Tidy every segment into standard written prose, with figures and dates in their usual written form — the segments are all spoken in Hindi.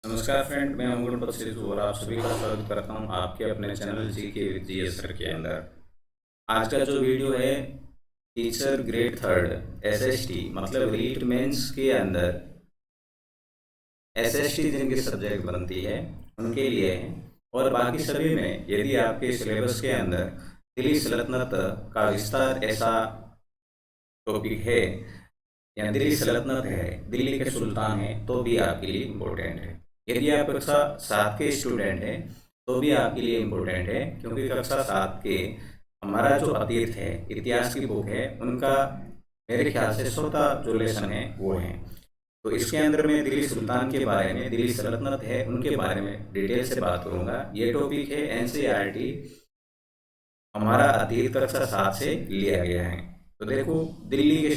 नमस्कार फ्रेंड, मैं अंगुल बख्शी और आप सभी का स्वागत करता हूं आपके अपने चैनल जी के विद जीएस सर के अंदर। आज का जो वीडियो है टीचर ग्रेड थर्ड एसएसटी मतलब रीट मेंस के अंदर एसएसटी जिनकी सब्जेक्ट बनती है उनके लिए है। और बाकी सभी में यदि आपके सिलेबस के अंदर दिल्ली सल्तनत का विस्तार ऐसा टॉपिक है या दिल्ली सल्तनत है, दिल्ली के सुल्तान हैं, तो भी आपके लिए इम्पोर्टेंट है। यदि आप कक्षा 7 के स्टूडेंट हैं तो भी आपके लिए इम्पोर्टेंट है, क्योंकि कक्षा 7 के हमारा जो अतीत है, इतिहास की बुक है, उनका मेरे ख्याल से 100 जो लेसन है वो है। तो इसके अंदर मैं दिल्ली सुल्तान के बारे में, दिल्ली सल्तनत है उनके बारे में डिटेल से बात करूंगा। ये टॉपिक है एनसीईआरटी हमारा अतीत कक्षा 7 से लिया गया है। तो देखो, दिल्ली के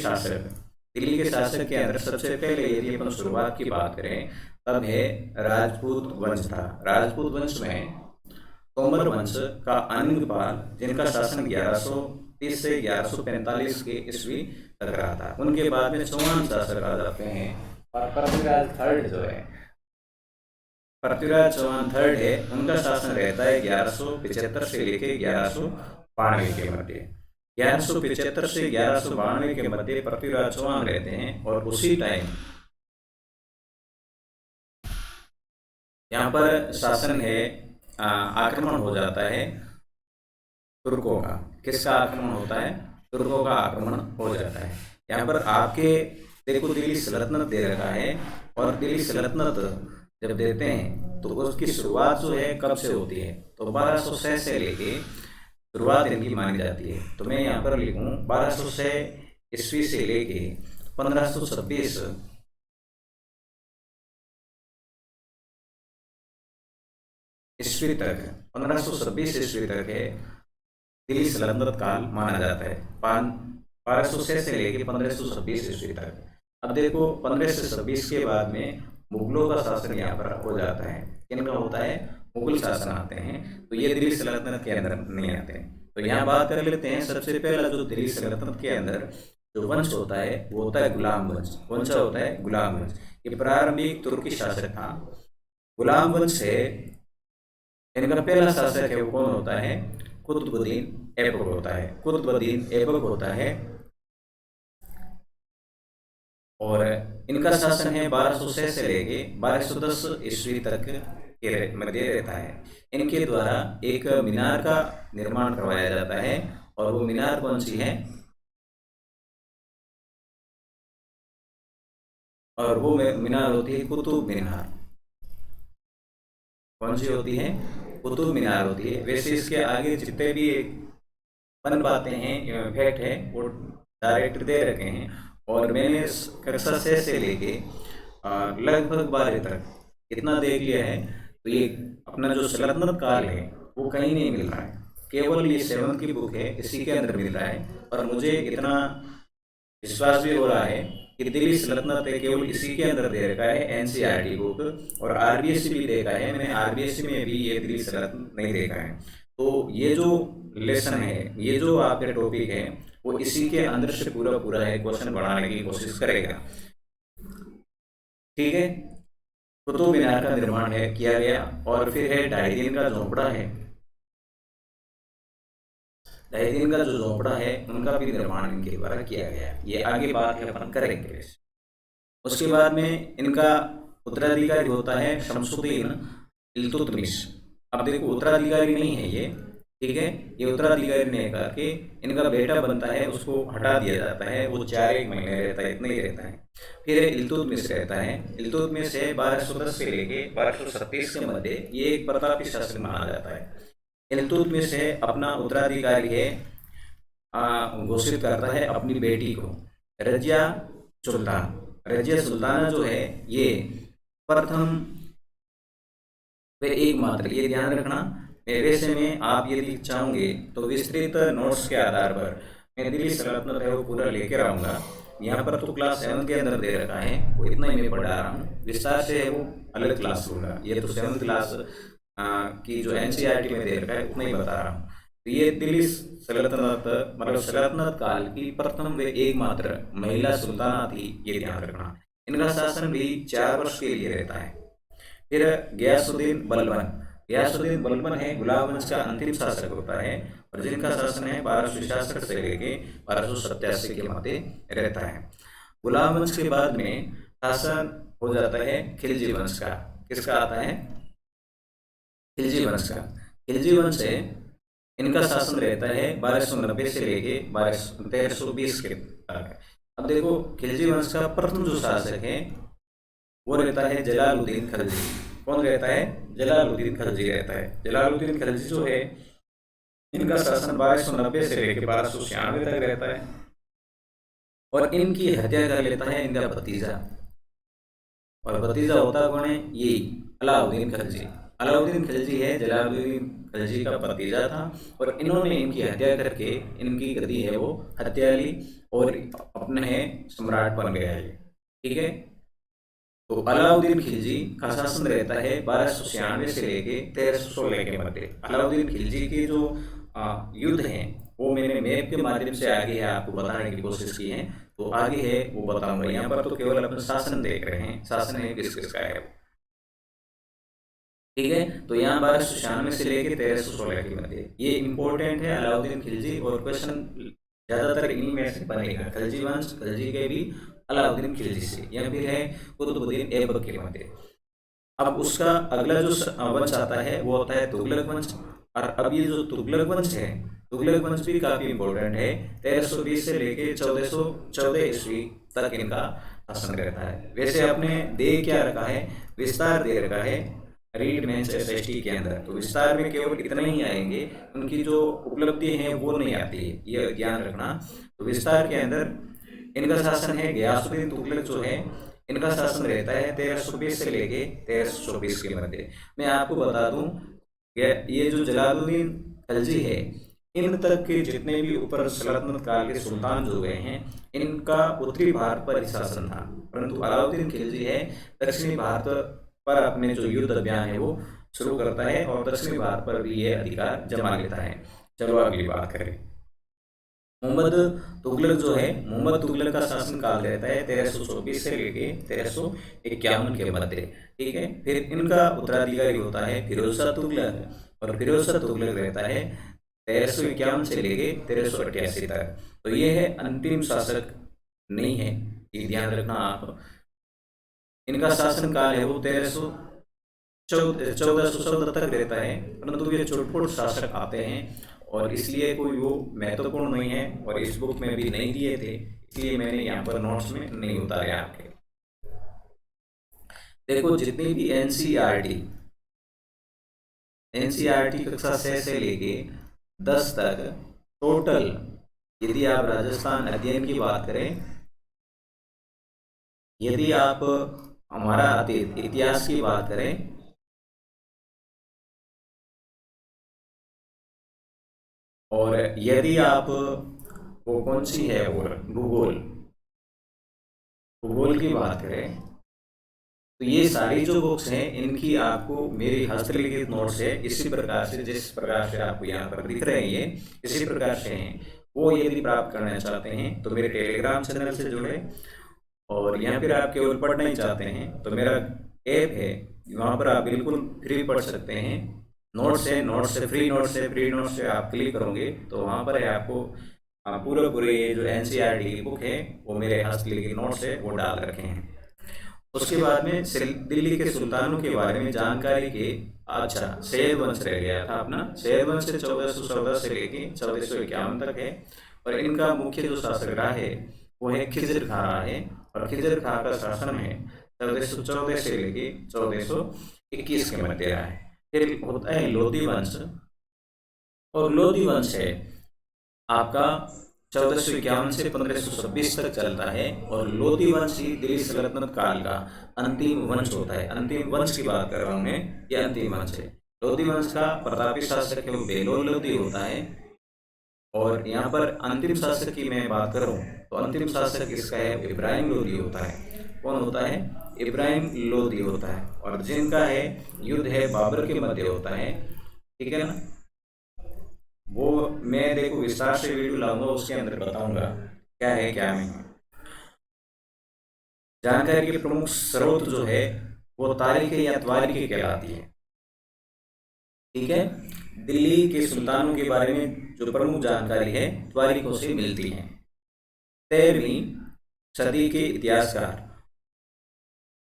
शासक के अंदर सबसे पहले यदि अपन शुरुआत की बात करें तब है राजपूत वंश था। राजपूत वंश में तोमर वंश का अनिंगपाल, जिनका शासन 1130 से 1145 के ईस्वी तक रहा था। उनके बाद में चौहान शासक आ जाते हैं और पृथ्वीराज थर्ड जो है, पृथ्वीराज चौहान थर्ड है, उनका शासन रहता है 1175 से लेके 1192 के मध्य। 1175 से 1192 के मध्य पृथ्वीराज चौहान रहते हैं। और उसी टाइम यहाँ पर शासन है, आक्रमण हो जाता है तुर्कों का। किसका आक्रमण होता है? तुर्कों का आक्रमण हो जाता है। यहाँ पर आपके देखो, दिल्ली सल्तनत दे रखा है, और दिल्ली सल्तनत जब देते हैं तो उसकी शुरुआत जो है कब से होती है? तो 1206 से लेके शुरुआत इनकी मानी जाती है। तो मैं यहाँ पर लिखूँ 1206 ईस्वी से लेके 1526 ईस्वी तक, 1526 ईस्वी तक है दिल्ली सल्तनत काल माना जाता है। 1206 से लेके 1526 ईस्वी तक। अब देखो, 1526 के बाद में मुगलों का शासन यहाँ पर हो जाता है। किनका होता है? मुगल शासन आते हैं। तो ये दिल्ली सल्तनत के अंदर नहीं आते हैं। तो यहाँ बात कर लेते हैं, सबसे पहला जो दिल्ली सल्तनत के अंदर जो वंश होता है वो होता है गुलाम वंश। कौन सा होता है? गुलाम वंश। ये प्रारंभिक तुर्की शासक था। गुलाम वंश है, इनका पहला शासक है वो कौन होता है? कुतुबुद्दीन ऐबक होता है। कुतुबुद्दीन ऐबक होता है, और इनका शासन है 1206 से लेके 1210 ईस्वी तक के मध्य रहता है। इनके द्वारा एक मीनार का निर्माण करवाया जाता है, और वो मीनार कौन सी है? और वो मीनार होती है कुतुब मीनार। कौन सी होती है? कुतुब मीनार होती है। वैसे इसके आगे जितने भी बन पाते हैं, फैक्ट है, वो डायरेक्ट दे रखे हैं। और मैंने कक्षा 6 से लेके लगभग 12 तक इतना देख लिया है। तो ये अपना जो सल्तनत काल है वो कहीं नहीं मिल रहा है, केवल ये 7th की बुक है इसी के अंदर मिल रहा है। और मुझे इतना विश्वास भी हो रहा है कि दिल्ली सल्तनत है केवल इसी के अंदर दे रखा है एनसीईआरटी बुक। और आरबीएससी भी देखा है मैंने, आरबीएससी में भी ये दिल्ली सल्तनत नहीं देखा है। तो ये जो लेसन है, ये जो आपके टॉपिक है, वो इसी के अंदर से पूरा पूरा है क्वेश्चन बनाने की कोशिश करेगा। ठीक है, कुतुब मीनार का निर्माण है किया गया। और फिर है ढाई दिन का झोंपड़ा है। ढाई दिन का जो झोंपड़ा है उनका भी निर्माण इनके द्वारा किया गया। ये आगे बात है अपन करेंगे। उसके बाद में इनका उत्तराधिकारी होता है शमसुद्दीन इल्तुतमिश। अब देखो, उत्तराधिकारी नहीं है ये, ठीक है, ये उत्तराधिकारी नहीं करके इनका बेटा बनता है, उसको हटा दिया जाता है। वो 4 महीने रहता है, इतना ही रहता है। फिर इल्तुतमिश रहता है। इल्तुतमिश है 1210 से लेके 1237 के मध्य, ये एक प्रतापी शासक माना जाता है। इल्तुतमिश है अपना उत्तराधिकारी है घोषित करता है अपनी बेटी को, रजिया सुल्तान। रजिया सुल्ताना जो है ये प्रथम वे एकमात्र, ये ध्यान रखना। वैसे में आप यदि चाहोगे तो विस्तृत नोट्स के आधार पर मैं दिल्ली सल्तनत है वो पूरा लेकर आऊँगा। यहाँ पर तो क्लास 7 के अंदर दे रखा है, वो इतना ही मैं पढ़ा रहा हूँ। विस्तार से है वो अलग क्लास लूँगा। ये तो 7th क्लास की जो एनसीईआरटी में दे रखा है उतना ही बता रहा हूँ। तो ये दिल्ली सल्तनत मतलब सल्तनत काल की प्रथम व एकमात्र महिला सुल्ताना थी, ये ध्यान रखना। इनका शासन भी 4 वर्ष के लिए रहता है। फिर गयासुद्दीन बलबन, गयासुद्दीन बलबन है गुलाब वंश का अंतिम शासक होता है और जिनका शासन है 1266 से लेके 1287 के मध्य रहता है। गुलाब वंश के बाद में शासन हो जाता है खिलजी वंश का। किसका आता है? खिलजी वंश का। खिलजी वंश है, इनका शासन रहता है 1290 से लेके 1320 के तक। अब देखो खिलजी वंश का प्रथम जो शासक है वो रहता है जलालुद्दीन खिलजी। कौन रहता है? जलालुद्दीन खिलजी रहता है। जलालुद्दीन खिलजी जो है इनका शासन 1290 से लेकर 1296 तक रहता है और इनकी हत्या कर लेता है इनका भतीजा। और भतीजा होता कौन है? यही अलाउद्दीन खिलजी। अलाउद्दीन खिलजी है जलालुद्दीन खिलजी का भतीजा था और इन्होंने इनकी हत्या करके इनकी गद्दी है वो हत्या ली और अपने सम्राट बन गया है। ठीक है, तो अलाउद्दीन खिलजी का शासन रहता है 1296 से लेके 1316 के मध्य। अलाउद्दीन खिलजी के जो युद्ध हैं वो मैंने मैप के माध्यम से आगे है आपको बताने की कोशिश की है, तो आगे है वो बताऊंगा। यहाँ पर तो केवल अपना शासन देख रहे हैं, शासन है किस किस का है। ठीक है, तो यहाँ 1296 से लेके 1316 के मध्य ये इंपॉर्टेंट है अलाउद्दीन खिलजी, और क्वेश्चन ज्यादातर इन्हीं में से बनेगा। खिलजी वंश, खिलजी के भी अलाउद्दीन खिलजी से, या फिर है कुतुबुद्दीन ऐबक के मध्य। अब उसका अगला जो वंश आता है वो होता है तुगलक वंश। और अब ये जो तुगलक वंश है, तुगलक वंश भी काफी इंपॉर्टेंट है। 1320 से लेके 1414 ईस्वी तक इनका शासन रहता है। वैसे आपने दे क्या रखा है? विस्तार दे रखा है रीड मेंस एसएसटी के अंदर, तो विस्तार में केवल इतना ही आएंगे, उनकी जो उपलब्धि है वो नहीं आती है, ये ध्यान रखना। तो विस्तार के अंदर इनका शासन है गयासुद्दीन तुगलक जो है इनका शासन रहता है 1320 से लेके 1324 के मध्य। मैं आपको बता दूं ये जो जलालुद्दीन खिलजी है इन तक के जितने भी ऊपर सल्तनत काल के सुल्तान जो गए हैं इनका उत्तरी भारत पर ही शासन था, परंतु अलाउद्दीन खिलजी है दक्षिणी भारत पर अपने जो युद्ध अभियान है वो शुरू करता है और दक्षिणी भारत पर भी ये अधिकार जमा लेता है। चलो अगली बात करें। मोहम्मद तुगलक जो है, मोहम्मद तुगलक का शासन काल रहता है 1324 से लेके 1351 के मध्य। ठीक है, फिर इनका उत्तराधिकारी होता है फिरोज शाह तुगलक और फिरोज शाह तुगलक रहता है 1351 से लेके 1388 तक। तो ये है अंतिम शासक नहीं है, ये ध्यान रखना आप। इनका शासन काल है वो 1414 तक रहता है, परंतु ये छोटे शासक आते हैं और इसलिए कोई वो महत्वपूर्ण नहीं है और इस बुक में भी नहीं दिए थे, इसलिए मैंने यहाँ पर नोट्स में नहीं उतारे आपके। देखो जितनी भी एनसीईआरटी कक्षा 6 से लेके 10 तक टोटल, यदि आप राजस्थान अध्ययन की बात करें, यदि आप हमारा इतिहास की बात करें, और यदि आप वो कौन सी है और भूगोल की बात करें, तो ये सारी जो बुक्स हैं इनकी आपको मेरी हस्तलिखित नोट्स है इसी प्रकार से, जिस प्रकार से आपको यहाँ पर दिख रहे हैं ये इसी प्रकार से हैं। वो यदि प्राप्त करना चाहते हैं तो मेरे टेलीग्राम चैनल से जुड़े, और यहाँ पर आप केवल पढ़ना ही चाहते हैं तो मेरा ऐप है, वहाँ पर आप बिल्कुल फ्री पढ़ सकते हैं। नोट्स है फ्री नोट्स से आप क्लिक करोगे तो वहाँ पर है आपको पूरे ये जो एनसीईआरटी की बुक है वो मेरे हस्तलिखित नोट्स है वो डाल रखे हैं। उसके बाद में दिल्ली के सुल्तानों के बारे में जानकारी के, अच्छा सैयद वंश रह गया था अपना, सैयद वंश 1414 से लेके 1451 तक है और इनका मुख्य जो शासक रहा है वो है खिजर खां रहा है और खिजर खां का शासन है 1414 से लेके 1421 के मध्य रहा है। फिर होता है लोधी वंश, और लोधी वंश है आपका 1451 से 1526 तक चलता है और लोधी वंश ही दिल्ली सल्तनत काल का अंतिम वंश होता है। अंतिम वंश की बात कर रहा हूं मैं, ये अंतिम वंश है। लोधी वंश का प्रतापी शासक है वो बेलोर लोधी होता है, और यहाँ पर अंतिम शासक की मैं बात करूं तो अंतिम शासक इसका है इब्राहिम लोधी होता है। कौन होता है? इब्राहिम लोधी होता है, और जिनका है युद्ध है बाबर के मध्य होता है। ठीक है ना, वो मैं देखो विस्तार से वीडियो लाऊंगा, उसके अंदर बताऊंगा क्या है क्या नहीं। जानकारी के प्रमुख स्रोत जो है वो तारीखें या तवारीखें कहलाती है। ठीक है, दिल्ली के सुल्तानों के बारे में जो प्रमुख जानकारी है तवारीखों से मिलती है। 13वीं सदी के इतिहासकार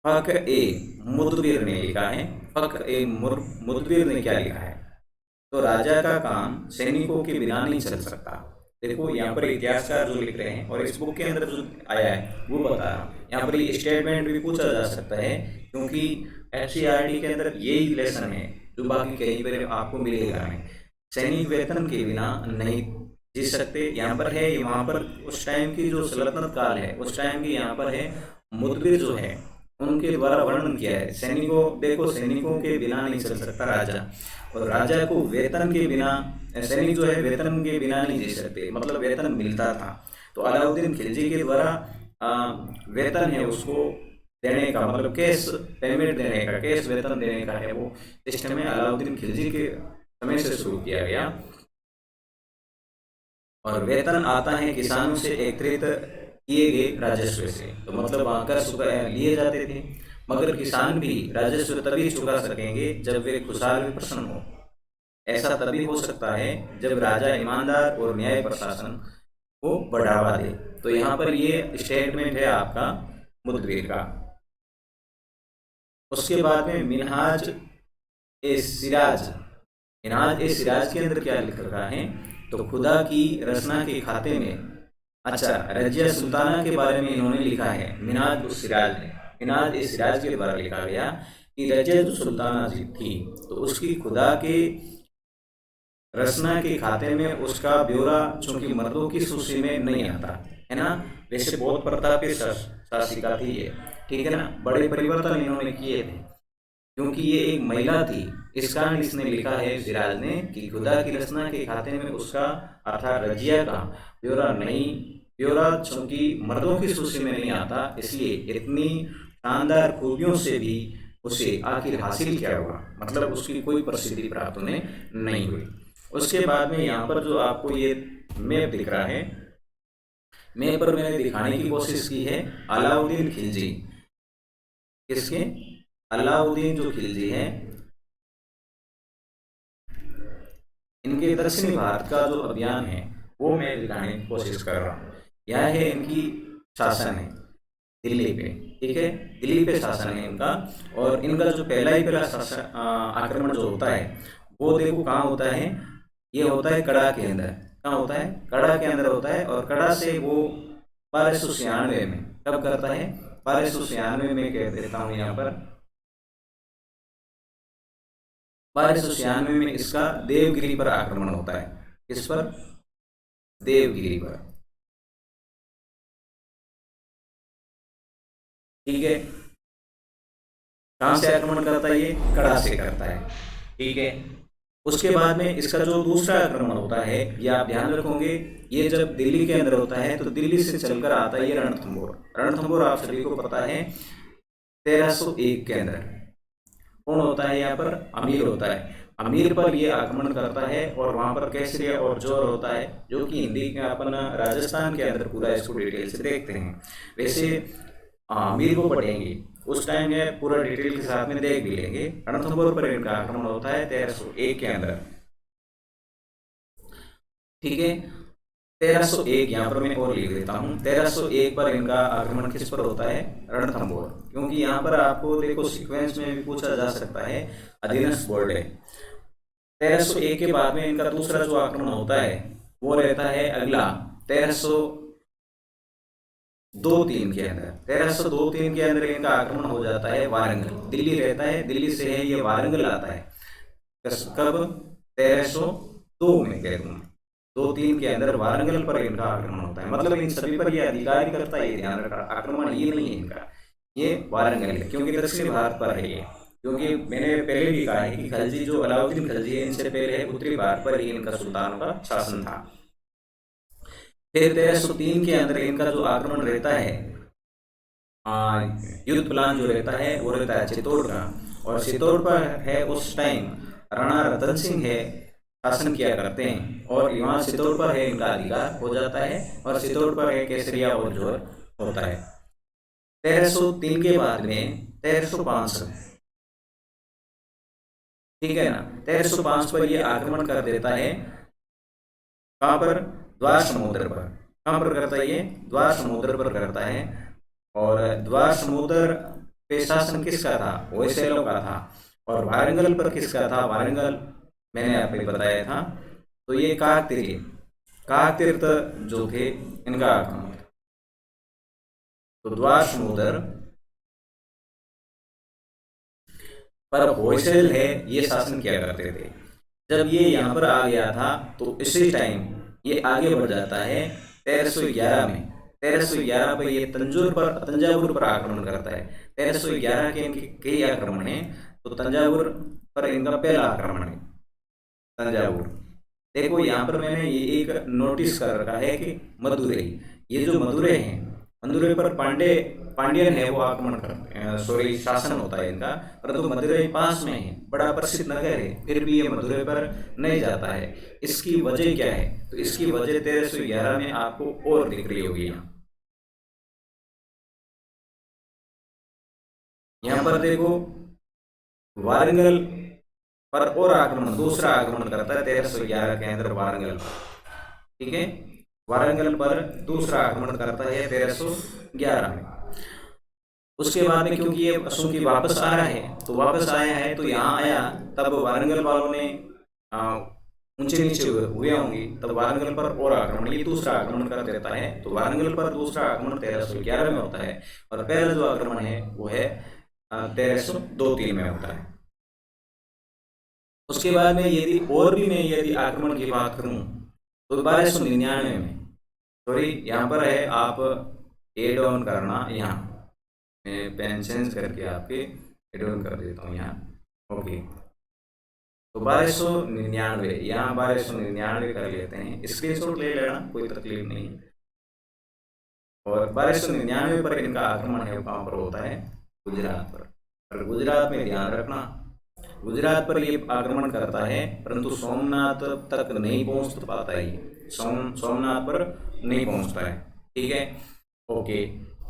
फक्र ए मुदबिर ने लिखा है। फक्र ए मुदबिर ने क्या लिखा है? तो राजा का काम सैनिकों के बिना नहीं चल सकता। देखो यहाँ पर इतिहासकार जो लिख रहे हैं और इस बुक के अंदर जो आया है वो बता रहा हूँ। यहाँ पर ये स्टेटमेंट भी पूछा जा सकता है क्योंकि एनसीईआरटी के अंदर यही लेसन है जो बाकी कहीं पर आपको मिलेगा नहीं। सैनिक वेतन के बिना नहीं जी सकते। यहाँ पर है, वहाँ पर उस टाइम की जो सल्तनत काल है उस टाइम की यहाँ पर है मुदबिर जो है उनके द्वारा वर्णन किया है। सैनिकों, देखो सैनिकों के बिना नहीं चल सकता राजा, और राजा को वेतन के बिना, सैनिक जो है वेतन के बिना नहीं जी सकते, मतलब वेतन मिलता था। तो अलाउद्दीन खिलजी के द्वारा वेतन है उसको देने का, मतलब कैश पेमेंट देने का, कैश वेतन देने का है वो सिस्टम है अलाउद्दीन खिलजी के समय से शुरू किया गया। और वेतन आता है किसानों से एकत्रित किए गए राजस्व से। तो मतलब वहाँ कर लिए जाते थे, मगर किसान भी राजस्व तभी चुका सकेंगे जब वे खुशहाल व प्रसन्न हो। ऐसा तभी हो सकता है जब राजा ईमानदार और न्याय प्रशासन को बढ़ावा दे। तो यहाँ पर ये स्टेटमेंट है आपका मुदबिर का। उसके बाद में मिनहाज ए सिराज, मिनहाज ए सिराज के अंदर क्या लिख रखा है? तो खुदा की रचना के खाते में, अच्छा, रजिया सुल्ताना के बारे में इन्होंने लिखा है मिनहाज उस सिराज ने, मिनहाज इस सिराज के द्वारा लिखा गया कि रजिया जो सुल्ताना जी थी तो उसकी खुदा के रचना के खाते में उसका ब्यौरा चूंकि मर्दों की सूची में नहीं आता है ना, वैसे बहुत प्रतापी शासिका थी ये, ठीक है ना, बड़े परिवर्तन इन्होंने किए थे क्योंकि ये एक महिला थी। इस कारण इसने लिखा है सिराज ने कि खुदा की रचना के खाते में उसका अर्थात रजिया का ब्यौरा चूंकि मर्दों की सूची में नहीं आता, इसलिए इतनी शानदार खूबियों से भी उसे आखिर हासिल क्या हुआ, मतलब उसकी कोई प्रसिद्धि प्राप्त उन्हें नहीं हुई। उसके बाद में यहाँ पर जो आपको ये मैप दिख रहा है, मैप पर मैंने दिखाने की कोशिश की है अलाउद्दीन खिलजी, किसके? अलाउद्दीन जो खिलजी हैं इनके दक्षिणी भारत का जो अभियान है वो मैं दिखाने की कोशिश कर रहा हूँ। यह है इनकी शासन है दिल्ली पे, ठीक है, दिल्ली पे शासन है इनका। और इनका जो पहला आक्रमण जो होता है वो देखो कहाँ होता है? ये होता है कड़ा के अंदर। कहाँ होता है? कड़ा के अंदर होता है। और कड़ा से वो 1296 में, कब करता है? 1296 में कह देता हूँ यहाँ पर, 1296 में इसका देवगिरी पर आक्रमण होता है। किस पर? देवगिरी पर, ठीक है। कहां से आक्रमण करता है? ये कड़ा से करता है, ठीक है। उसके बाद में इसका जो दूसरा आक्रमण होता है ये आप ध्यान रखोगे, ये जब दिल्ली के अंदर होता है तो दिल्ली से चलकर आता है ये रणथंभौर। रणथंभौर आप सभी को पता है 1301 के अंदर कौन होता है? यहाँ पर अमीर होता है। अमीर पर ये आक्रमण करता है और वहां पर केसरिया और जोर होता है, जो कि हिंदी का अपन राजस्थान के अंदर पूरा इसको डिटेल से देखते हैं। वैसे अमीर को पढ़ेंगे उस टाइम में पूरा डिटेल के साथ में देख भी लेंगे। रणथंभौर पर इनका आक्रमण होता है 1301 के अंदर, ठीक है। 1301 यहाँ पर मैं और लिख देता हूँ। 1301 पर इनका आक्रमण किस पर होता है? रणथंभौर। क्योंकि यहाँ पर आपको देखो सीक्वेंस में भी पूछा जा सकता है, अधीनस्थ बोर्ड है। 1301 के बाद में इनका दूसरा जो आक्रमण होता है वो रहता है अगला 1302-3 के अंदर। 1302-3 के अंदर इनका आक्रमण हो जाता है वारंगल। दिल्ली रहता है, दिल्ली से है ये वारंगल आता है। कब? 1302 में कह दूंगा, 2-3 के अंदर वारंगल पर इनका आक्रमण होता है। मतलब इन सभी पर ये अधिकारी करता है, ये ध्यान रखा, आक्रमण ये नहीं है इनका, ये वारंगल है क्योंकि दक्षिण भारत पर है ये। क्योंकि मैंने पहले भी कहा है कि खलजी जो अलाउद्दीन खलजी है इनसे पहले है उत्तरी भारत पर ही इनका सुल्तानों का शासन था। फिर 1303 के अंदर इनका जो आक्रमण रहता है, युद्ध प्लान जो रहता है वो रहता है चित्तौड़ का। और चित्तौड़ पर है उस टाइम राणा रतन सिंह है शासन किया करते हैं, और यहाँ चित्तौड़ पर है इनका अधिकार हो जाता है, और चित्तौड़ पर है केसरिया और जोर होता है। 1303 के बाद में 1305, ठीक है ना। 1305 पर ये आक्रमण कर देता है, कहाँ पर, द्वार समुद्र पर। कहाँ पर करता है ये, द्वार समुद्र पर करता है। और द्वार समुद्र पे शासन किसका था, होयसलों का था। और वारंगल पर किसका था, वारंगल मैंने आपको बताया था। तो ये काकतीर्थ जो थे इनका आक्रमण। तो द्वार समुद्र पर होयसल है ये शासन किया करते थे। जब ये यहाँ पर आ गया था तो इसी टाइम ये आगे बढ़ जाता है 1311 में। 1311 पर ये तंजावुर पर आक्रमण करता है। 1311 के इनके कई आक्रमण हैं, तो तंजावुर पर इनका पहला आक्रमण है, तंजावुर। देखो यहाँ पर मैंने ये एक नोटिस कर रखा है कि मदुरई, ये जो मदुरई है, मदुरई पर पांड्यन है वो आक्रमण करते हैं, सॉरी शासन होता है इनका। परंतु मदुरई पास में है, बड़ा प्रसिद्ध नगर है, फिर भी ये मदुरई पर नहीं जाता है। इसकी वजह क्या है, तो इसकी वजह 1311 में आपको और दिख रही होगी। यहाँ पर देखो वारंगल पर और आक्रमण, दूसरा आक्रमण करता है 1311 के अंदर वारंगल, ठीक है। वारंगल पर दूसरा आक्रमण करता है 1311 में। उसके बाद में क्योंकि ये चूंकि वापस आ रहा है, तो वापस आया है तो यहाँ आया, तब वारंगल वालों ने ऊंचे नीचे हुए होंगे, तब वारंगल पर और आक्रमण, ये दूसरा आक्रमण कर देता है। तो वारंगल पर दूसरा आक्रमण 1311 में होता है, और पहला जो आक्रमण है वो है 1302-3 में होता है। उसके बाद में यदि आक्रमण की बात करूं तो 1299 में, सॉरी यहाँ पर है, आप एड ऑन करना, यहाँ मैं पेन चेंज करके आपके एड ऑन कर देता हूँ यहाँ, ओके। तो 1299, यहाँ 1299 कर लेते हैं, स्क्रीनशॉट ले लेना, कोई तकलीफ नहीं। और 1299 पर इनका आक्रमण है, कहाँ पर होता है, गुजरात पर। और गुजरात में ध्यान रखना, गुजरात पर ये आक्रमण करता है, परंतु सोमनाथ तक नहीं पहुंच पाता है, सोमनाथ पर नहीं पहुंचता है, ठीक है, ओके।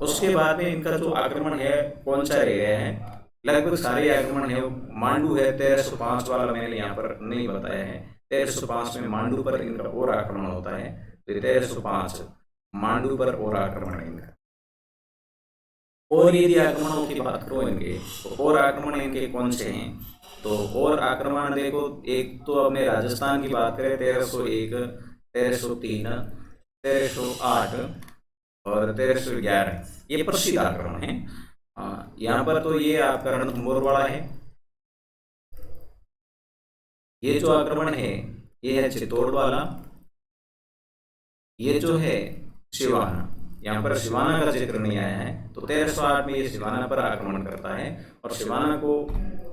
उसके बाद में इनका जो आक्रमण है कौन सा रह गया है, लगभग सारे आक्रमण है। मांडू है 1305 वाला, मैंने यहाँ पर नहीं बताया है। 1305 में मांडू पर इनका और आक्रमण होता है, तो 1305 मांडू पर और आक्रमण है इनका। और यदि आक्रमणों की बात करो इनके, तो और आक्रमण इनके कौन से हैं, तो और आक्रमण देखो, एक तो अपने राजस्थान की बात करें 1301, 1303, 1308 और 1311, ये प्रसिद्ध आक्रमण है। यहाँ पर तो ये आपका रणथंभौर वाला है। ये जो आक्रमण है ये है चित्तौड़ वाला। ये जो है सिवाना, यहाँ पर सिवाना का जिक्र नहीं आया है, तो 1308 में ये सिवाना पर आक्रमण करता है और सिवाना को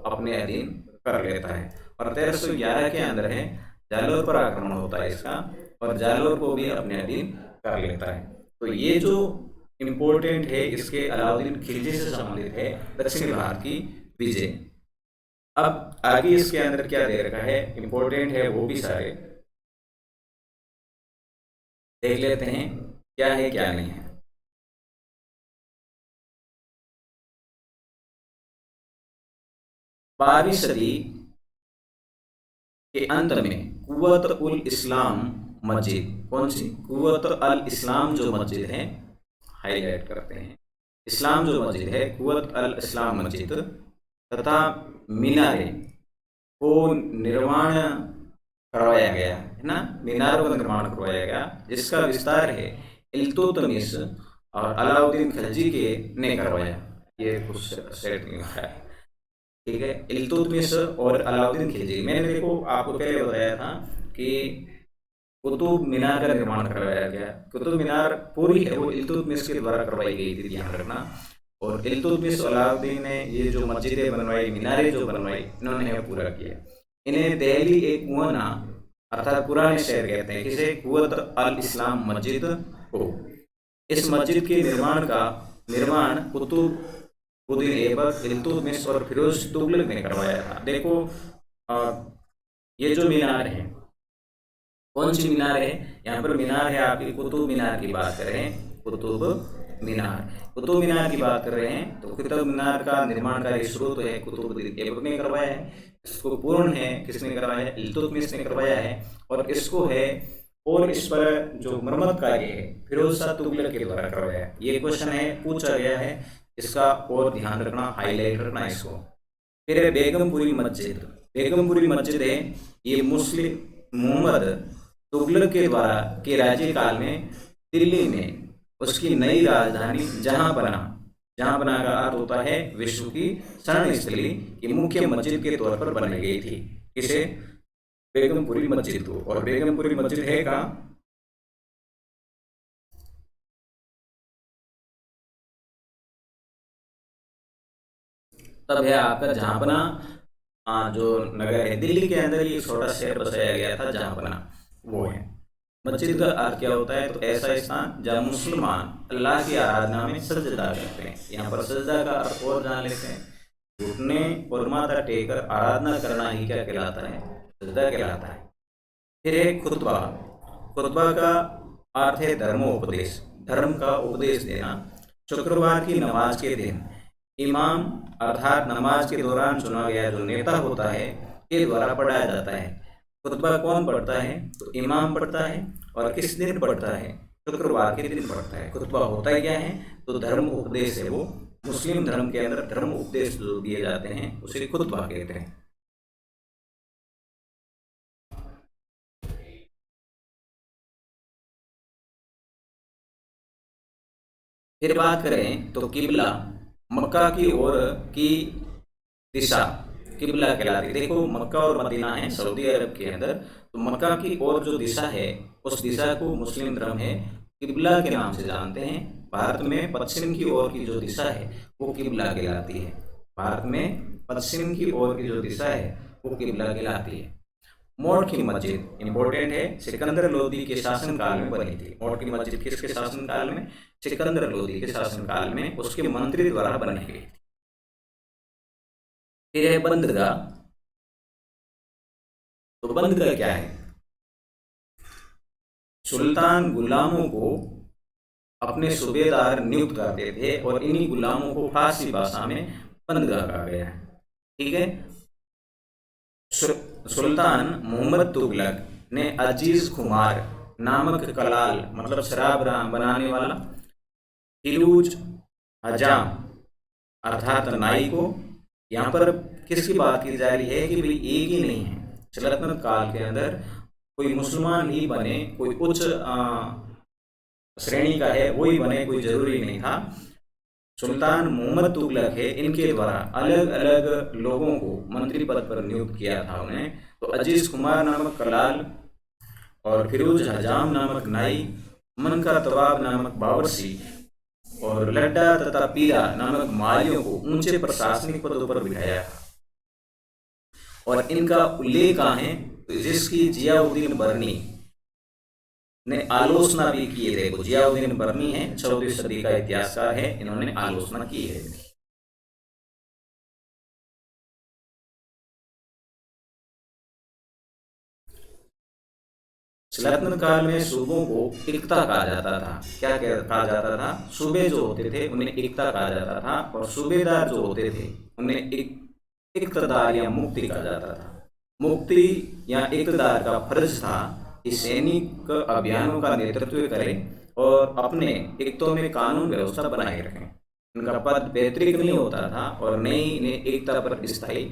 अपने अधीन कर लेता है। और 1311 के अंदर है जालोर पर आक्रमण होता है इसका, और जालोर को भी अपने अधीन कर लेता है। तो ये जो इम्पोर्टेंट है, इसके अलाउद्दीन खिलजी से संबंधित है दक्षिण भारत की विजय। अब आगे इसके अंदर क्या दे रखा है, इम्पोर्टेंट है वो भी सारे देख लेते हैं, क्या है क्या नहीं है। 12वीं सदी के अंत में कुव्वत उल इस्लाम मस्जिद, कौन सी, कुव्वत अल इस्लाम जो मस्जिद है, हाईलाइट करते हैं, इस्लाम जो मस्जिद है, कुव्वत अल इस्लाम मस्जिद तथा मीनारे को निर्माण करवाया गया है ना, मीनारों का निर्माण करवाया गया, जिसका विस्तार है इल्तुतमिश और अलाउद्दीन खिलजी के ने करवाया। ये कुछ सेट नहीं है, ठीक है, इल्तुतमिश और अलाउद्दीन खिलजी। मैंने देखो आपको पहले बताया था कि कुतुब मीनार का निर्माण करवाया गया। कुतुब मीनार पूरी है वो इल्तुतमिश के द्वारा करवाई गई थी, ध्यान रखना। और इल्तुतमिश अलाउद्दीन ने ये जो मस्जिदें बनवाई, मीनारें जो बनवाई, इन्होंने पूरा किया। इन्हें दिल्ली एक कुआना अर्थात पुराने शहर कहते हैं, किसे, कुव्वत अल इस्लाम मस्जिद को। इस मस्जिद के निर्माण कुतुबुद्दीन ऐबक, इल्तुतमिश और फिरोज तुगलक ने करवाया था। देखो ये जो मीनार है, कौन सी मीनार है, यहाँ पर मीनार है आपकी कुतुब मीनार की बात करें, कुतुब मीनार। कुतुब मीनार की बात कर रहे हैं तो कुतुब मीनार का निर्माण कार्य शुरू तो है कुतुबुद्दीन ऐबक ने करवाया है, इसको पूर्ण है किसने करवाया है, इल्तुतमिश ने करवाया है। और इसको है और इस पर जो मरम्मत कार्य है फिरोज शाह तुगलक के द्वारा करवाया है। ये क्वेश्चन है, पूछा गया है, इसका और ध्यान रखना, हाईलाइट रखना इसको। फिर है बेगमपुरी मस्जिद। बेगमपुरी मस्जिद है ये मुस्लिम मोहम्मद तुगलक के द्वारा के राज्यकाल में दिल्ली में उसकी नई राजधानी जहांपना का अर्थ होता है विश्व की शरण स्थली की मुख्य मस्जिद के तौर पर बनाई गई थी। किसे? बेगमपुरी मस्जिद को। और बेगमपुरी मस्जिद है कहाँ? तब है आपका जहांपना, जो नगर है दिल्ली के अंदर ही एक छोटा शहर बसाया गया था जहांपना, वो है। मस्जिद का अर्थ क्या होता है? तो ऐसा स्थान जहाँ मुसलमान अल्लाह की आराधना में सजदा करते हैं। यहाँ पर सजदा का अर्थ और जान लेते हैं। घुटने और माथा टेक कर आराधना करना ही क्या कहलाता है? सजदा कहलाता है। फिर है खुतबा। खुतबा का अर्थ है धर्मोपदेश, धर्म का उपदेश देना। शुक्रवार की नमाज के दिन इमाम अर्थात नमाज के दौरान चुना गया जो नेता होता है के द्वारा पढ़ाया जाता है। खुतबा कौन पढ़ता है? तो इमाम पढ़ता है। और किस दिन पढ़ता है? शुक्रवार के दिन पढ़ता है। खुतबा होता है क्या है? तो धर्म उपदेश है वो। मुस्लिम धर्म के अंदर धर्म उपदेश जो दिए जाते हैं उसे खुतबा कहते हैं। फिर बात करें तो किबला, मक्का की ओर की दिशा किबला कहलाती है। देखो मक्का और मदीना है सऊदी अरब के अंदर, तो मक्का की ओर जो दिशा है उस दिशा को मुस्लिम धर्म है किबला के नाम से जानते हैं। भारत में पश्चिम की ओर की जो दिशा है वो किबला कहलाती है। भारत में पश्चिम की ओर की जो दिशा है वो किबला कहलाती है। मोठ की मस्जिद इंपॉर्टेंट है, सिकंदर लोदी के शासनकाल में बनी थी। मोठ की मस्जिद किसके शासनकाल में? सिकंदर लोदी के शासनकाल में उसके मंत्री द्वारा बनाई गई। फिर है बंदरगाह। तो बंदरगाह क्या है? सुल्तान गुलामों को अपने सूबेदार नियुक्त करते थे और इन्हीं गुलामों को फारसी भाषा में बंदरगाह कहा गया है। ठीक है। सुल्तान मोहम्मद तुगलक ने अजीज खुमार नामक कलाल मतलब शराब बनाने वाला फिरूज हजाम अर्थात नाई को, यहाँ पर किसकी बात की जा रही है कि भाई एक ही नहीं है, सल्तनत काल के अंदर कोई मुसलमान ही बने, कोई उच्च श्रेणी का है वही बने, कोई जरूरी नहीं था। सुल्तान मोहम्मद तुगलक है इनके द्वारा अलग अलग लोगों को मंत्री पद पर नियुक्त किया था उन्हें। तो अजीज कुमार नामक कलाल और फिरोज हजाम नामक नाई, मनका तवाब नामक बावर्ची और लड्डा तथा पीरा नामक मालियों को ऊंचे प्रशासनिक पदों पर बिठाया। और इनका उल्लेख कहाँ है? जिसकी जियाउद्दीन बर्नी ने आलोचना भी की है। देखो जियाउद्दीन बर्नी है 14वीं सदी का इतिहासकार है, इन्होंने आलोचना की है। सल्तनत काल में सूबों को इक्ता कहा जाता था। क्या कहा जाता था? सूबे जो होते थे उन्हें इक्ता कहा जाता था और सूबेदार जो होते थे उन्हें इक्तदार या मुक्ति कहा जाता था। मुक्ति या इक्तदार का फर्ज था कि सैनिक अभियानों का नेतृत्व करें और अपने इक्तों में कानून व्यवस्था बनाए रखें। इनका पद पैतृक नहीं होता था और न ही इन्हें एकता पर स्थायी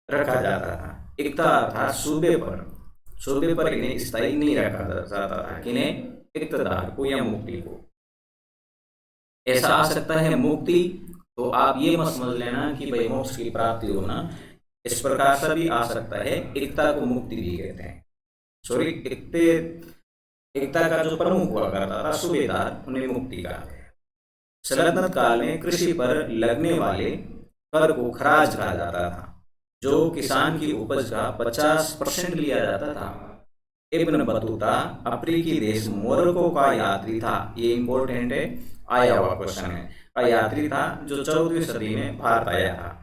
रखा जाता था। एकता अर्थात सूबे पर इन्हें स्थायी नहीं रखा जाता था, किन्हें? इक्तदार को या मुक्ति को। ऐसा आ सकता है मुक्ति, तो आप ये मत समझ लेना कि भाई मोक्ष की प्राप्ति होना, इस प्रकार से भी आ सकता है। एकता को मुक्ति भी कहते हैं। सॉरी, एकता का जो प्रमुख हुआ करता था सूबेदार, उन्हें मुक्ति कहा गया। सल्तनत काल में कृषि पर लगने वाले कर को खराज कहा जाता था, जो किसान की उपज का 50% लिया जाता था। इब्न बतूता अफ्रीकी देश मोरक्को का यात्री था। ये इंपॉर्टेंट है, आया हुआ क्वेश्चन है। का यात्री था जो 14वीं सदी में भारत आया था।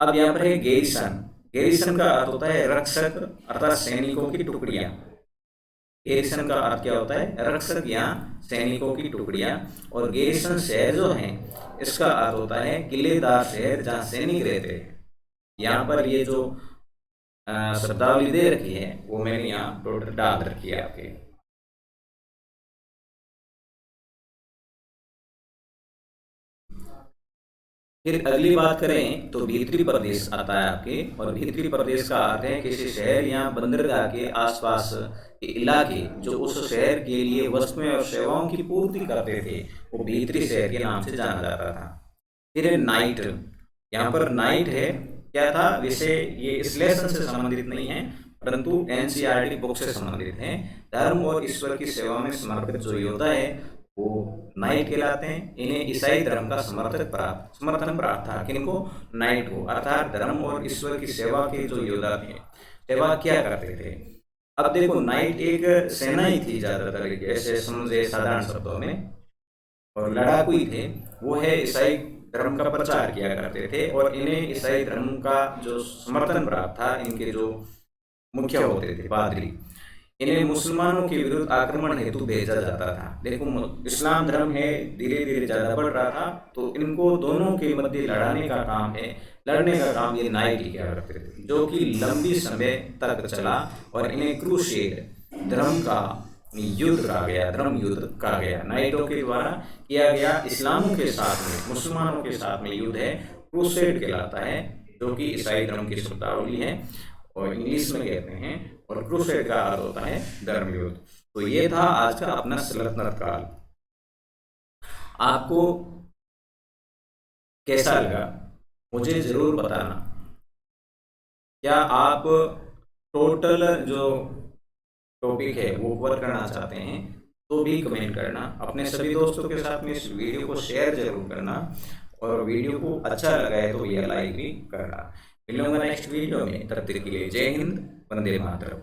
अब यहाँ पर है गैरिसन। गैरिसन का अर्थ होता है रक्षक अर्थात सैनिकों की टुकड़ियां। गेरिसन का अर्थ क्या होता है? रक्षक या सैनिकों की टुकड़ियां। और गेरिसन शहर जो है इसका अर्थ होता है किलेदार शहर जहां सैनिक रहते हैं। यहाँ पर ये जो शब्दावली दे रखी है वो मैंने यहाँ टोटल डाल रखी है आपके। फिर अगली बात करें तो भीतरी प्रदेश आता है आपके। और भीतरी प्रदेश का अर्थ है किसी शहर या बंदरगाह के आसपास के इलाके जो उस शहर के लिए वस्तुएं और सेवाओं की पूर्ति करते थे, वो भीतरी शहर के नाम से जाना जाता था। फिर नाइट, यहाँ पर नाइट है क्या था विषय, ये इस लेसन से संबंधित नहीं है परंतु एनसीईआरटी बुक से संबंधित है। धर्म और ईश्वर की सेवा में समर्पित जो योद्धा है वो नाइट कहलाते हैं। इन्हें ईसाई धर्म का समर्थन प्राप्त था। किनको? नाइट को, अर्थात धर्म और ईश्वर की सेवा के जो योद्धा थे, सेवा क्या करते थे। अब देखो, नाइट एक सेना ही थी ज्यादातर, ऐसे समझे साधारण शब्दों में, और लड़ाकू ही थे। वो है ईसाई धर्म का प्रचार किया करते थे और इन्हें ईसाई धर्म का जो समर्थन प्राप्त था, इनके जो मुखिया होते थे पादरी, इन्हें मुसलमानों के विरुद्ध आक्रमण हेतु भेजा जाता था। देखो, इस्लाम धर्म है धीरे धीरे ज्यादा बढ़ रहा था, तो इनको दोनों के मध्य लड़ने का काम ये नाइट ही किया करते थे, जो कि लंबी समय तक चला। और इन्हें क्रूसेड धर्म युद्ध कहा गया। नाइटों के द्वारा किया गया इस्लाम के साथ में, मुसलमानों के साथ में युद्ध है, क्रूसेड कहलाता है, जो कि ईसाई धर्म की शब्दावली है और इंग्लिश में कहते हैं। और क्रूसेड का अर्थ होता है धर्म युद्ध। तो ये था आज का अपना सल्तनत काल। आपको कैसा लगा मुझे जरूर बताना। क्या आप टोटल जो टॉपिक है वो कवर करना चाहते हैं तो भी कमेंट करना। अपने सभी दोस्तों के साथ में इस वीडियो को शेयर जरूर करना, और वीडियो को अच्छा लगा है तो ये लाइक भी करना। मिलूंगा नेक्स्ट वीडियो में, तब तक के लिए जय हिंद, वंदे मातरम।